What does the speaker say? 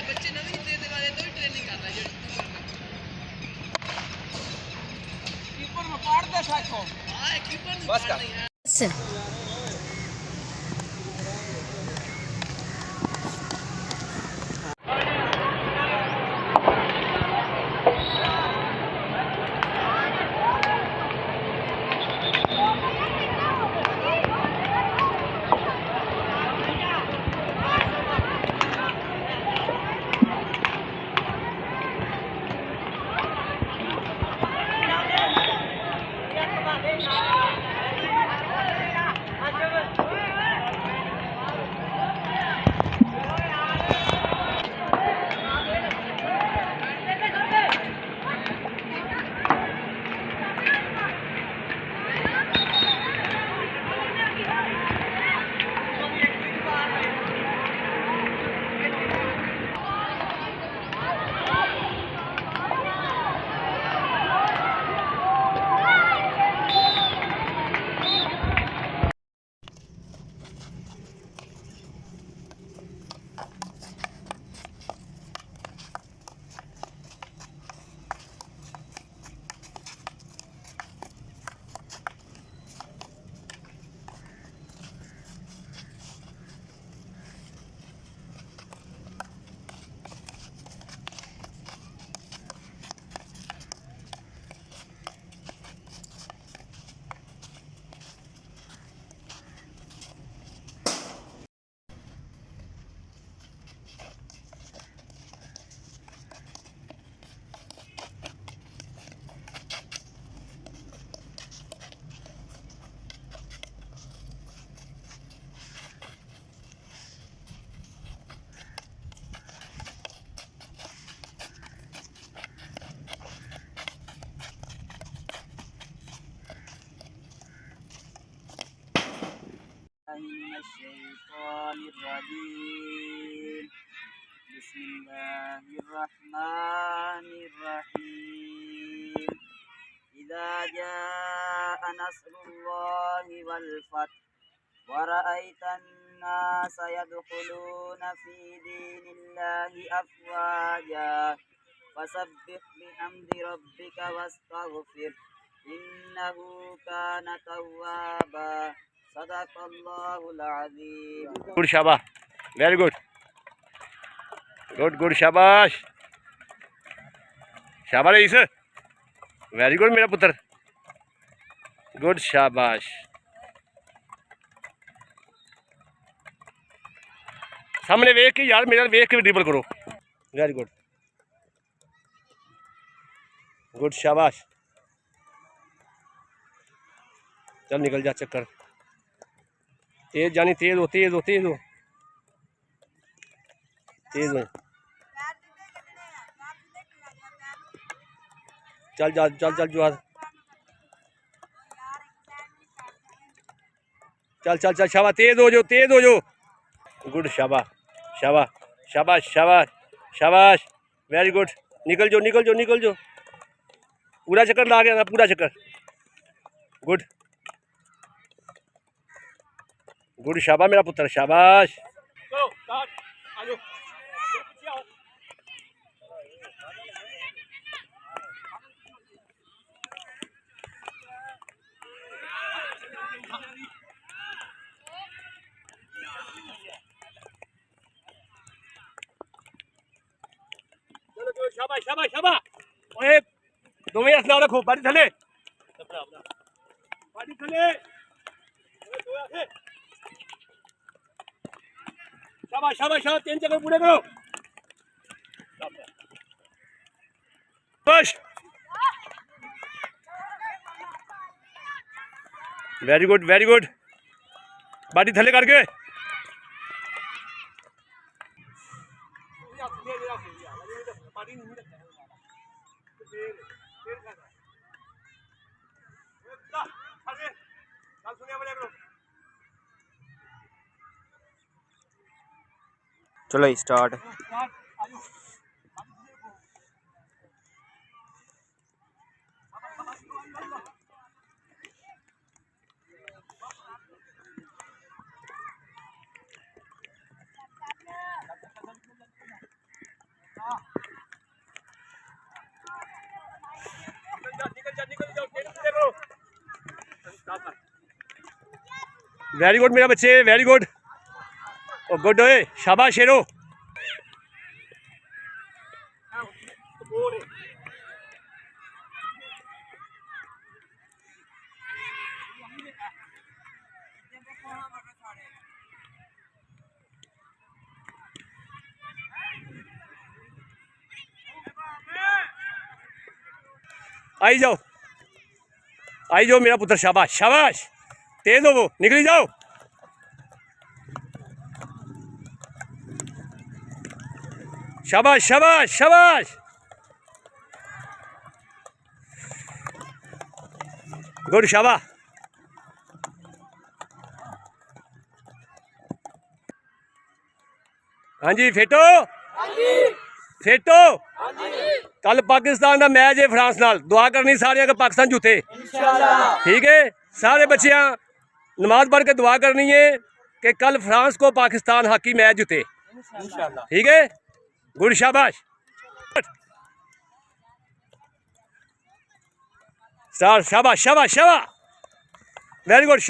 बच्चे नवीं तो ट्रेनिंग कर रहा है कीपर में पाड़ दे साथों हां कीपर में बस कर Bismillahirrahmanirrahim. Bismillahirrahmanirrahim. Idza jaa nasrullahi wal fath wa ra'aitan nasa yadkhuluna fi dinillahi afwaja fasabbih bihamdi rabbika wastaghfir innahu kana tawwaba. Sadaqallahul azim. Good Shaba. Very good. Good Shabash. Shabash is very good मेरा पुत्र. Good Shabash. सामने वेख के यार मेरा वेख के dribble करो. Very good. Good Shabash. चल निकल जा चक्कर. तेज जानी तेज हो तेज हो तेज हो तेज हो चल जा चल चल जो चल चल चल शाबाश तेज हो जो गुड शाबाश शाबाश शाबाश शाबाश शाबाश वेरी गुड निकल जो पूरा चक्कर ला गया पूरा चक्कर गुड गुड शाबाश मेरा पुत्र शाबाश शाबाश शाबाश शाबाश ओए दो में असला रखो बाड़ी थले शाबाश शाबाश शाबाश 3 चक्कर पूरे करो बस वेरी गुड बाटी थले करके चलो स्टार्ट। वेरी गुड मेरा बच्चे, वेरी गुड। ओ गुड ओए, शाबाश शेरो। आई जाओ, आई जाओ मेरा पुत्र, शाबाश शाबाश, तेज हो वो, निकली जाओ। शाबाश शाबाश शाबाश, गुड शाबाश। हाँ जी फेटो, फेटो। कल पाकिस्तान का मैच है फ्रांस नाल, दुआ करनी सारे कि पाकिस्तान जूते, ठीक है। सारे बच्चियां नमाज पढ़ के दुआ करनी है कि कल फ्रांस को पाकिस्तान हॉकी मैच जीते, ठीक है। गुड शाबाश, शाबाश शाबाश शाबाश, वेरी गुड।